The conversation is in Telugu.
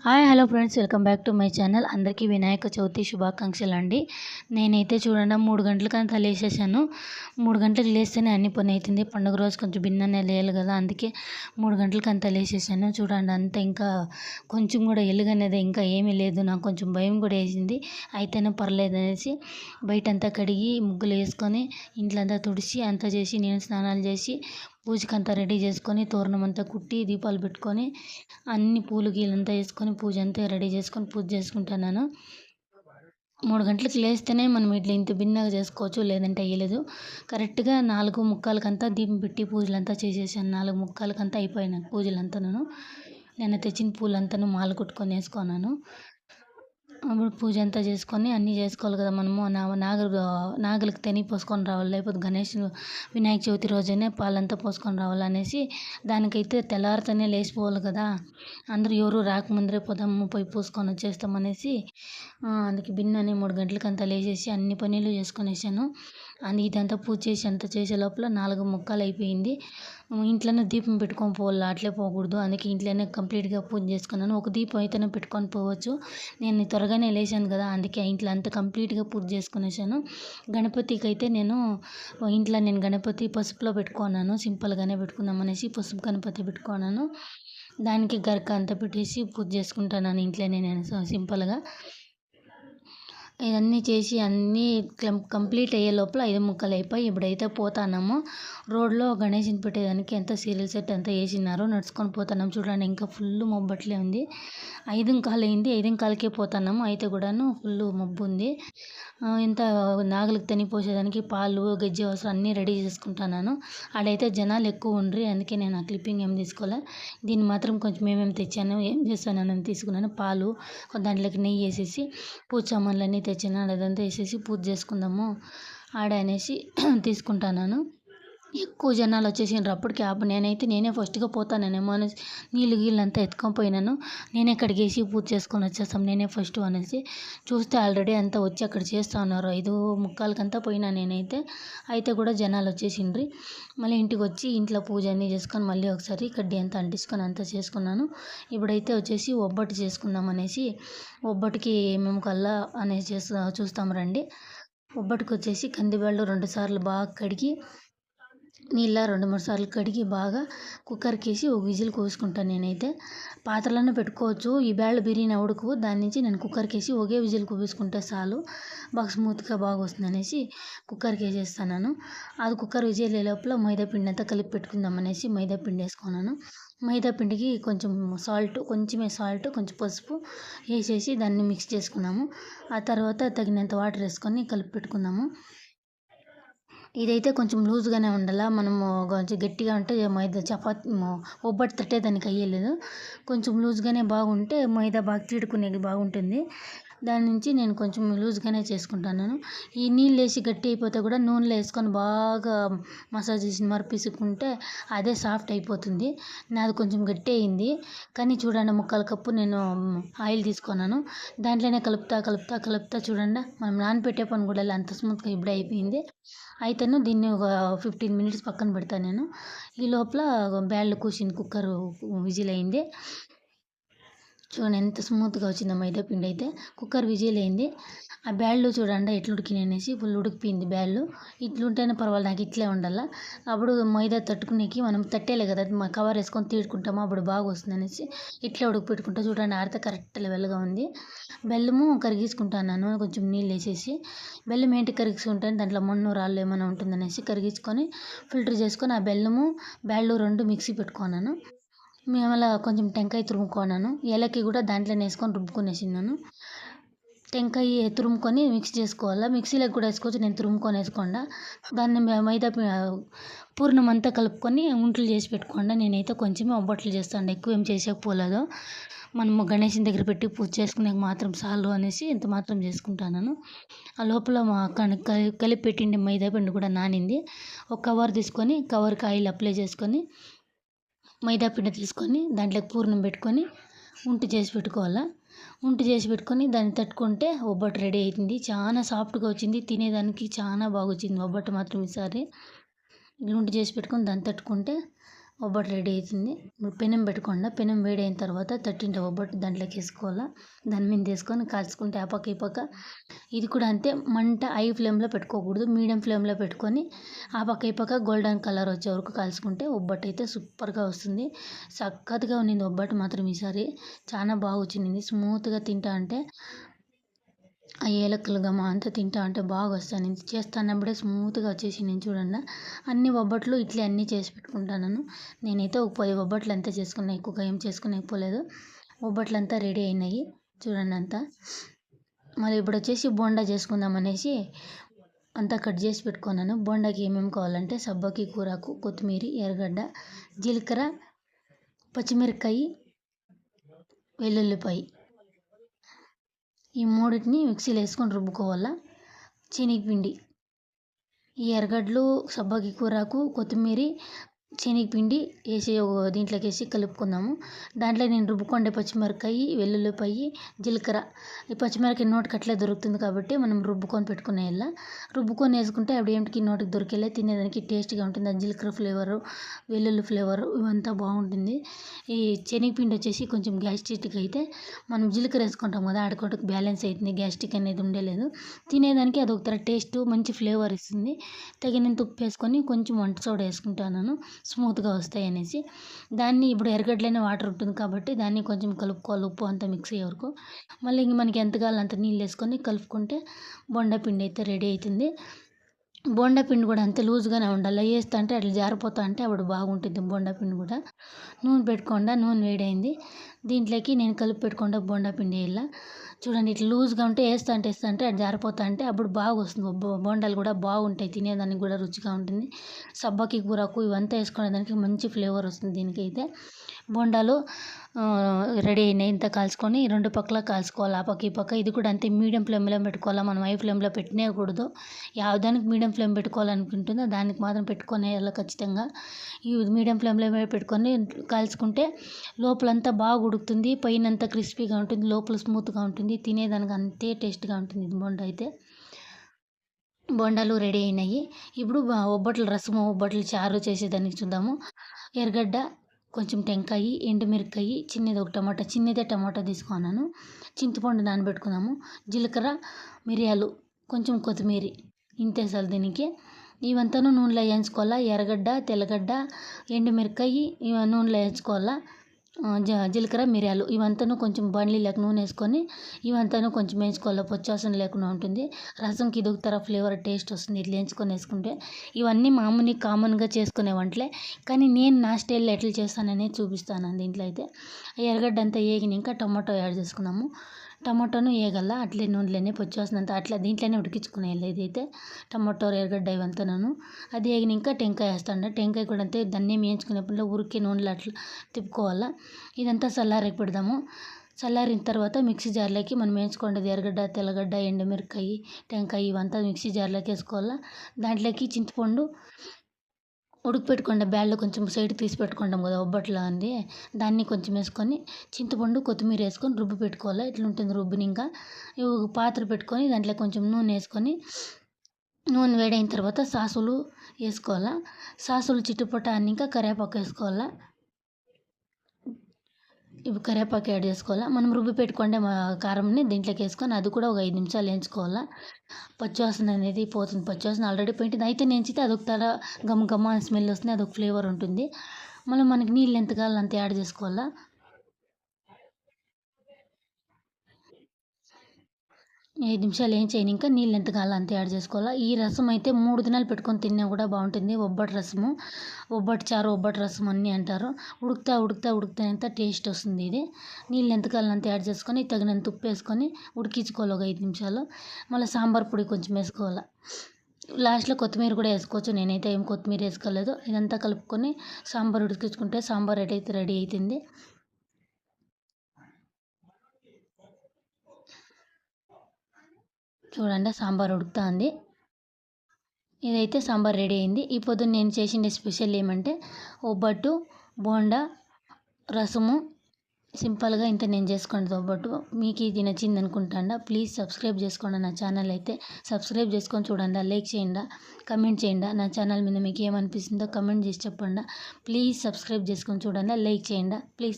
Hi hello friends, welcome back to my channel. అందరికీ వినాయక చవితి శుభాకాంక్షలు అండి. నేనైతే చూడండి 3 గంటలకంతా లేచేసాను. 3 గంటలకు లేస్తేనే అన్ని పని అవుతుంది. పండుగ రోజు కొంచెం భిన్ననే లేయాలి కదా, అందుకే 3 గంటలకంతా లేచేసాను. చూడండి అంత ఇంకా కొంచెం కూడా ఎలుగనేది ఇంకా ఏమీ లేదు. నాకు కొంచెం భయం కూడా వేసింది. అయితేనే పర్లేదు అనేసి బయటంతా కడిగి ముగ్గులు వేసుకొని ఇంట్లో అంతా తుడిచి అంతా చేసి నేను స్నానాలు చేసి పూజకంతా రెడీ చేసుకొని తోరణం అంతా కుట్టి దీపాలు పెట్టుకొని అన్ని పూలు గీలంతా వేసుకొని పూజ అంతా రెడీ చేసుకొని పూజ చేసుకుంటున్నాను. 3 గంటలకు లేస్తేనే మనం ఇట్లా ఇంత భిన్నగా చేసుకోవచ్చు, లేదంటే అయ్యలేదు. కరెక్ట్గా 4:45కంతా దీపం పెట్టి పూజలంతా చేసేసాను. 4:45కంతా అయిపోయినాయి పూజలంతాను. నేను తెచ్చిన పూలంతాను మాల కుట్టుకొని వేసుకున్నాను. అప్పుడు పూజ అంతా చేసుకొని అన్నీ చేసుకోవాలి కదా మనము. నాగలికి తెని పోసుకొని రావాలి, లేకపోతే వినాయక చవితి రోజైనా పాలంతా పోసుకొని రావాలనేసి దానికైతే తెల్లారితేనే లేచిపోవాలి కదా. అందరూ ఎవరు రాకముందరే పోదాము, పోయి పూసుకొని వచ్చేస్తామనేసి అందుకే బిన్నని 3 గంటలకంతా లేచేసి అన్ని పనులు చేసుకొనేసాను. ఇదంతా పూజ చేసి అంతా చేసే లోపల 4:45 అయిపోయింది. ఇంట్లోనే దీపం పెట్టుకొని పోవాలి, అట్లే పోకూడదు. అందుకే ఇంట్లోనే కంప్లీట్గా పూజ చేసుకున్నాను. ఒక దీపం అయితేనే పెట్టుకొని పోవచ్చు. నేను త్వరగానే లేచాను కదా, అందుకే ఇంట్లో అంతా కంప్లీట్గా పూజ చేసుకునేసాను. గణపతికి అయితే నేను గణపతి పసుపులో పెట్టుకున్నాను. సింపుల్గానే పెట్టుకుందాం అనేసి పసుపు గణపతి పెట్టుకున్నాను. దానికి గరక అంతా పెట్టేసి పూజ చేసుకుంటున్నాను ఇంట్లోనే నేను సింపుల్గా. ఇవన్నీ చేసి అన్నీ కంప్లీట్ అయ్యే లోపల 5:45 అయిపోయి ఇప్పుడైతే పోతున్నాము. రోడ్లో గణేషుని పెట్టేదానికి ఎంత సీరియల్ సెట్ అంతా వేసినారో నడుచుకొని పోతున్నాం. చూడండి ఇంకా ఫుల్ మబ్బట్లే ఉంది. 5:15 అయింది. 5:15కే పోతున్నాము. అయితే కూడాను ఫుల్ మబ్బు ఉంది. ఇంత నాగలికి తని పోసేదానికి పాలు గజ్జి అవసరం అన్నీ రెడీ చేసుకుంటున్నాను. ఆడైతే జనాలు ఎక్కువ ఉండ్రి, అందుకే నేను ఆ క్లిప్పింగ్ ఏం తీసుకోలే. దీన్ని మాత్రం కొంచెం ఏమేమి తెచ్చాను ఏం చేస్తానని తీసుకున్నాను. పాలు దాంట్లోకి నెయ్యి వేసేసి పూజ సామాన్లన్నీ తెచ్చిన అదంతా వేసేసి పూజ చేసుకుందాము ఆడ అనేసి తీసుకుంటున్నాను. ఎక్కువ జనాలు వచ్చేసిండ్రు అప్పటికి. నేనే ఫస్ట్గా పోతానేమో అనేసి నీళ్ళు గీళ్ళంతా ఎత్తుకొని పోయినాను. నేనే కడిగేసి పూజ చేసుకొని వచ్చేస్తాం నేనే ఫస్ట్ అనేసి చూస్తే ఆల్రెడీ అంతా వచ్చి అక్కడ చేస్తూ ఉన్నారు. 5:45కంతా పోయినా నేనైతే. అయితే కూడా జనాలు వచ్చేసిండ్రి. మళ్ళీ ఇంటికి వచ్చి ఇంట్లో పూజ అన్నీ చేసుకొని మళ్ళీ ఒకసారి కడ్డీ అంతా అంటించుకొని అంతా చేసుకున్నాను. ఇప్పుడైతే వచ్చేసి ఒబ్బట్టు చేసుకుందాం అనేసి ఒబ్బట్టుకి ఏమేమి కల్లా అనేసి చూస్తాం రండి. ఒబ్బట్టుకు వచ్చేసి కందిబ్యాళ్ళు 2 సార్లు బాగా కడిగి నీళ్ళ 2-3 సార్లు కడిగి బాగా కుక్కర్కి వేసి ఒక విజిల్ కోసుకుంటాను నేనైతే. పాత్రలోనే పెట్టుకోవచ్చు, ఈ బ్యాళ్ళు బిర్యానీ ఉడకవు. దాని నుంచి నేను కుక్కర్కి వేసి ఒకే విజిల్ కోసుకుంటే చాలు, బాగా స్మూత్గా బాగా వస్తుంది అనేసి కుక్కర్కి వేసేస్తాను. అది కుక్కర్ విజిల్ లోపల మైదా పిండి అంతా కలిపి పెట్టుకుందాం అనేసి మైదా పిండి వేసుకున్నాను. మైదా పిండికి కొంచెమే సాల్ట్ కొంచెం పసుపు వేసేసి దాన్ని మిక్స్ చేసుకున్నాము. ఆ తర్వాత తగినంత వాటర్ వేసుకొని కలిపి పెట్టుకుందాము. ఇదైతే కొంచెం లూజ్గానే ఉండాల. మనము కొంచెం గట్టిగా ఉంటే మైదా ఒబ్బట్టు తట్టేదానికి అయ్యలేదు. కొంచెం లూజ్గానే బాగుంటే మైదా బాగా తీడుకునేది బాగుంటుంది. దాని నుంచి నేను కొంచెం లూజ్గానే చేసుకుంటున్నాను. ఈ నీళ్ళు వేసి గట్టి అయిపోతే కూడా నూనెలో వేసుకొని బాగా మసాజ్ చేసిన మరి పిసుక్కుంటే అదే సాఫ్ట్ అయిపోతుంది. నాది కొంచెం గట్టి అయింది. కానీ చూడండి 3/4 కప్పు నేను ఆయిల్ తీసుకున్నాను. దాంట్లోనే కలుపుతా చూడండి. మనం నానపెట్టే పని కూడా అంత స్మూత్గా ఇప్పుడే అయిపోయింది. అయితేను దీన్ని ఒక 15 మినిట్స్ పక్కన పెడతాను నేను. ఈ లోపల బ్యాళ్ళు కూర్చుంది, కుక్కర్ విజిల్ అయింది. చూడండి ఎంత స్మూత్గా వచ్చిందో మైదా పిండి అయితే. కుక్కర్ విజిల్ అయింది. ఆ బ్యాళ్ళు చూడండి ఎట్లా ఉడికినాయి అనేసి. ఫుల్ ఉడికిపోయింది బ్యాళ్ళు. ఇట్లుంటేనే పర్వాలేదు, నాకు ఇట్లే ఉండాల. అప్పుడు మైదా తట్టుకునేకి మనం తట్టేలే కదా, కవర్ వేసుకొని తీడుకుంటాము, అప్పుడు బాగా వస్తుంది అనేసి ఇట్లా ఉడకపెట్టుకుంటా. చూడండి ఆడితే కరెక్ట్ లెవెల్గా ఉంది. బెల్లము కరిగించుకుంటున్నాను కొంచెం నీళ్ళు వేసేసి. బెల్లం ఏంటి కరిగించుకుంటాను, దాంట్లో మన్ను రాళ్ళు ఏమైనా ఉంటుందనేసి కరిగించుకొని ఫిల్టర్ చేసుకొని ఆ బ్యాళ్ళు 2 మిక్సీ పెట్టుకున్నాను. మళ్ళీ కొంచెం టెంకాయ తురుముకున్నాను. ఏలక్కి కూడా దాంట్లోనే వేసుకొని రుబ్బుకునేసినాను. టెంకాయ తురుముకొని మిక్స్ చేసుకోవాలా. మిక్సీలోకి కూడా వేసుకోవచ్చు, నేను తురుముకొని వేసుకోండా. దాన్ని మైదా పూర్ణం అంతా కలుపుకొని ఉంటలు చేసి పెట్టుకోండా. నేనైతే కొంచెమే ఒబ్బట్లు చేస్తాను, ఎక్కువ ఏం చేసేకపోలేదు. మనము గణేషుని దగ్గర పెట్టి పూజ చేసుకునే మాత్రం చాలు అనేసి ఇంత మాత్రం చేసుకుంటాను. ఆ లోపల కలిపి పెట్టిండే మైదా పిండి కూడా నానింది. ఒక కవర్ తీసుకొని కవర్కి ఆయిల్ అప్లై చేసుకొని మైదా పిండి తీసుకొని దాంట్లో పూర్ణం పెట్టుకొని ఉంట చేసి పెట్టుకోవాలా. ఉంట చేసి పెట్టుకొని దాన్ని తట్టుకుంటే ఒబ్బట్టు రెడీ అవుతుంది. చాలా సాఫ్ట్గా వచ్చింది, తినేదానికి చాలా బాగా వచ్చింది ఒబ్బట్టు మాత్రం ఈసారి. ఉంట చేసి పెట్టుకొని దాన్ని తట్టుకుంటే ఒబ్బట్టు రెడీ అవుతుంది. ఇప్పుడు పెనం పెట్టుకోండి. పెనం వేడైన తర్వాత తట్టింట ఒబ్బట్టు దాంట్లోకి వేసుకోవాలా. దాని మీద వేసుకొని కాల్చుకుంటే ఆ పక్క ఈ పక్క. ఇది కూడా అంతే, మంట హై ఫ్లేమ్లో పెట్టుకోకూడదు, మీడియం ఫ్లేమ్లో పెట్టుకొని ఆ పక్క ఈ పక్క గోల్డెన్ కలర్ వచ్చే వరకు కాల్చుకుంటే ఒబ్బట్టు అయితే సూపర్గా వస్తుంది. సక్కత్తుగా ఉన్నింది ఒబ్బట్టు మాత్రం ఈసారి. చాలా బాగా వచ్చింది. స్మూత్గా తింటా అంటే ఆ ఏలకులు గమ అంతా తింటా అంటే బాగా వస్తాయి. నేను చేస్తానప్పుడే స్మూత్గా వచ్చేసి నేను చూడండి. అన్ని ఒబ్బట్లు ఇట్లే అన్నీ చేసి పెట్టుకుంటాను. నేనైతే ఒక 10 ఒబ్బట్లు అంతా చేసుకున్నా, ఎక్కువగా ఏం చేసుకునేకపోలేదు. ఒబ్బట్లు అంతా రెడీ అయినాయి చూడండి అంతా. మరి ఇప్పుడు వచ్చేసి బోండా చేసుకుందాం అనేసి అంతా కట్ చేసి పెట్టుకున్నాను. బోండాకి ఏమేమి కావాలంటే సబ్బకి కూరాకు, కొత్తిమీర, ఎర్రగడ్డ, జీలకర్ర, పచ్చిమిరపకాయ, వెల్లుల్లిపాయ, ఈ మూడింటిని మిక్సీలో వేసుకొని రుబ్బుకోవాలా. శనగపిండి, ఈ ఎర్రగడ్డలు, సబ్బగి కూరాకు, కొత్తిమీర, శనగపిండి వేసి దీంట్లోకి వేసి కలుపుకుందాము. దాంట్లో నేను రుబ్బుకొండే పచ్చిమిరపకాయ, వెల్లుల్లిపాయ, జీలకర్ర. ఈ పచ్చిమిరపకాయ నోటికి అట్లే దొరుకుతుంది కాబట్టి మనం రుబ్బుకొని పెట్టుకునేయాల. రుబ్బుకొని వేసుకుంటే అప్పుడు ఏంటికి నోటికి దొరికేలా తినేదానికి టేస్ట్గా ఉంటుంది. ఆ జీలకర్ర ఫ్లేవరు, వెల్లుల్లి ఫ్లేవరు ఇవంతా బాగుంటుంది. ఈ శనగపిండి వచ్చేసి కొంచెం గ్యాస్ట్రిక్ అయితే మనం జీలకర్ర వేసుకుంటాం కదా, ఆడుకోవడానికి బ్యాలెన్స్ అవుతుంది, గ్యాస్ట్రిక్ అనేది ఉండలేదు. తినేదానికి అదొక టేస్ట్, మంచి ఫ్లేవర్ ఇస్తుంది. తగినంత ఉప్పు వేసుకొని కొంచెం వంట సోడా వేసుకుంటాను, స్మూత్గా వస్తాయి అనేసి. దాన్ని ఇప్పుడు ఎర్రగడ్డలోనే వాటర్ ఉంటుంది కాబట్టి దాన్ని కొంచెం కలుపుకోవాలి, ఉప్పు అంతా మిక్స్ అయ్యే వరకు. మళ్ళీ ఇంక మనకి ఎంత కావాలో అంత నీళ్ళు వేసుకొని కలుపుకుంటే బొండా పిండి అయితే రెడీ అవుతుంది. బోండా పిండి కూడా అంతే లూజ్గానే ఉండాలి. వేస్తా అంటే అట్లా జారిపోతా అంటే అప్పుడు బాగుంటుంది బోండా పిండి కూడా. నూనె పెట్టుకోండా, నూనె వేడైంది. దీంట్లోకి నేను కలిపి పెట్టుకోండా బోండా పిండి వేయాల. చూడండి ఇట్లా లూజ్గా ఉంటే వేస్తా అంటే అది జారిపోతా అంటే అప్పుడు బాగా వస్తుంది. బోండాలు కూడా బాగుంటాయి, తినేదానికి కూడా రుచిగా ఉంటుంది. సబ్బకి కూరకు ఇవంతా వేసుకునేదానికి మంచి ఫ్లేవర్ వస్తుంది దీనికైతే. బోండాలు రెడీ అయినాయి. ఇంత కాల్చుకొని రెండు పక్కల కాల్చుకోవాలి, ఆ పక్క ఈ పక్క. ఇది కూడా అంతే, మీడియం ఫ్లేమ్లో పెట్టుకోవాలి. మనం హై ఫ్లేమ్లో పెట్టనేయకూడదు. దానికి మీడియం ఫ్లేమ్ పెట్టుకోవాలనుకుంటుందో దానికి మాత్రం పెట్టుకునేయాలి ఖచ్చితంగా. ఈ మీడియం ఫ్లేమ్లో పెట్టుకొని కాల్చుకుంటే లోపలంతా బాగా ఉడుకుతుంది, పైన అంతా క్రిస్పీగా ఉంటుంది, లోపల స్మూత్గా ఉంటుంది, తినేదానికి అంతే టేస్ట్గా ఉంటుంది ఇది బోండా అయితే. బోండాలు రెడీ అయినాయి. ఇప్పుడు ఒబ్బట్ల రసము, ఒబ్బట్ల చారు చేసేదానికి చూద్దాము. ఎర్రగడ్డ, కొంచెం టెంకాయ, ఎండుమిరపకాయ, చిన్నది ఒక టమాటా, చిన్నదే టమాటా తీసుకున్నాను. చింతపండు నానబెట్టుకున్నాము. జీలకర్ర, మిరియాలు, కొంచెం కొత్తిమీర, ఇంతే చాలు దీనికి. ఇవంతాను నూనెలో వేయించుకోవాలా. ఎర్రగడ్డ, తెల్లగడ్డ, ఎండుమిరపకాయ నూనెలో వేయించుకోవాలా. జీలకర్ర, మిరియాలు ఇవంతాను కొంచెం బాండ్లీలోకి నూనె వేసుకొని ఇవంతాను కొంచెం వేయించుకోవాలి, పచ్చివాసన లేకుండా ఉంటుంది. రసంకి ఇది ఒక ఫ్లేవర్ టేస్ట్ వస్తుంది ఇట్లా వేయించుకొని వేసుకుంటే. ఇవన్నీ మామూలు కామన్గా చేసుకునే వంటలే, కానీ నేను నా స్టైల్లో ఎట్లా చేస్తాననేది చూపిస్తాను దీంట్లో అయితే. ఎర్రగడ్డ అంతా వేగినాక టమాటో యాడ్ చేసుకున్నాము. టమాటోను వేయగల అట్లే నూనెలోనే పచ్చివాసన అట్లా దీంట్లోనే ఉడికించుకునేయాలి. ఇదైతే టమాటో, ఎర్రగడ్డ ఇవంతాను అది వేగినాక టెంకాయ వేస్తాను. టెంకాయ కూడా అంతే, దాన్ని వేయించుకునేప్పుడు ఊరికే నూనెలో అట్లా తిప్పుకోవాలా. ఇదంతా చల్లారికి పెడదాము. చల్లారిన తర్వాత మిక్సీ జార్లోకి మనం వేయించుకోండి ఎర్రగడ్డ, తెల్లగడ్డ, ఎండుమిరపకాయ, టెంకాయ ఇవంతా మిక్సీ జార్లోకి వేసుకోవాలా. దాంట్లోకి చింతపండు ఉడకపెట్టుకోండి, బ్యాళ్ళు కొంచెం సైడ్ తీసి పెట్టుకుంటాం కదా ఒబ్బట్లో అంది, దాన్ని కొంచెం వేసుకొని చింతపండు, కొత్తిమీర వేసుకొని రుబ్బు పెట్టుకోవాలి. ఇట్లా ఉంటుంది రుబ్బుని. ఇంకా పాత్ర పెట్టుకొని దాంట్లో కొంచెం నూనె వేసుకొని, నూనె వేడైన తర్వాత సాసులు వేసుకోవాలా. సాసులు చిట్టుపట్ట అన్నాక కరివేపాకు వేసుకోవాలా. ఇప్పుడు కరివేపాకు యాడ్ చేసుకోవాలా. మనం రుబ్బి పెట్టుకోండి కారంని దీంట్లోకి వేసుకొని అది కూడా ఒక 5 నిమిషాలు వేయించుకోవాలా. పచ్చివాసన అనేది పోతుంది. పచ్చివాసన ఆల్రెడీ పోయింటుంది. అయితే నేంచితే అదొక గమ్ గమ్మ స్మెల్ వస్తుంది, అదొక ఫ్లేవర్ ఉంటుంది. మళ్ళీ మనకి నీళ్ళు ఎంత కావాలో అంత యాడ్ చేసుకోవాలా. 5 నిమిషాలు వేయించాక నీళ్ళు ఎంత కావాలో అంత యాడ్ చేసుకోవాలా. ఈ రసం అయితే 3 దినాలు పెట్టుకొని తిన్నా కూడా బాగుంటుంది. ఒబ్బటి రసము, ఒబ్బటి చారు, ఒబ్బటి రసం అన్నీ అంటారు. ఉడుకుతా టేస్ట్ వస్తుంది ఇది. నీళ్ళు ఎంత కావాలో అంత యాడ్ చేసుకొని తగినంత ఉప్పు వేసుకొని ఉడికించుకోవాలి ఒక 5 నిమిషాలు. మళ్ళీ సాంబార్ పొడి కొంచెం వేసుకోవాలి. లాస్ట్లో కొత్తిమీర కూడా వేసుకోవచ్చు. నేనైతే ఏం కొత్తిమీర వేసుకోలేదు. ఇదంతా కలుపుకొని సాంబార్ ఉడికించుకుంటే సాంబార్ అయితే రెడీ అవుతుంది. చూడండి సాంబార్ ఉడుకుతుంది. ఇదైతే సాంబార్ రెడీ అయింది. ఈ పొద్దున్న నేను చేసిన స్పెషల్ ఏమంటే ఒబ్బట్టు, బోండా, రసము, సింపుల్గా ఇంత నేను చేసుకోండి ఒబ్బట్టు. మీకు ఇది నచ్చింది అనుకుంటాండా. ప్లీజ్ సబ్స్క్రైబ్ చేసుకోండి నా ఛానల్ అయితే. సబ్స్క్రైబ్ చేసుకొని చూడండి, లైక్ చేయండి, కమెంట్ చేయండి. నా ఛానల్ మీద మీకు ఏమనిపిస్తుందో కమెంట్ చేసి చెప్పండి. ప్లీజ్ సబ్స్క్రైబ్ చేసుకొని చూడండి, లైక్ చేయండి ప్లీజ్.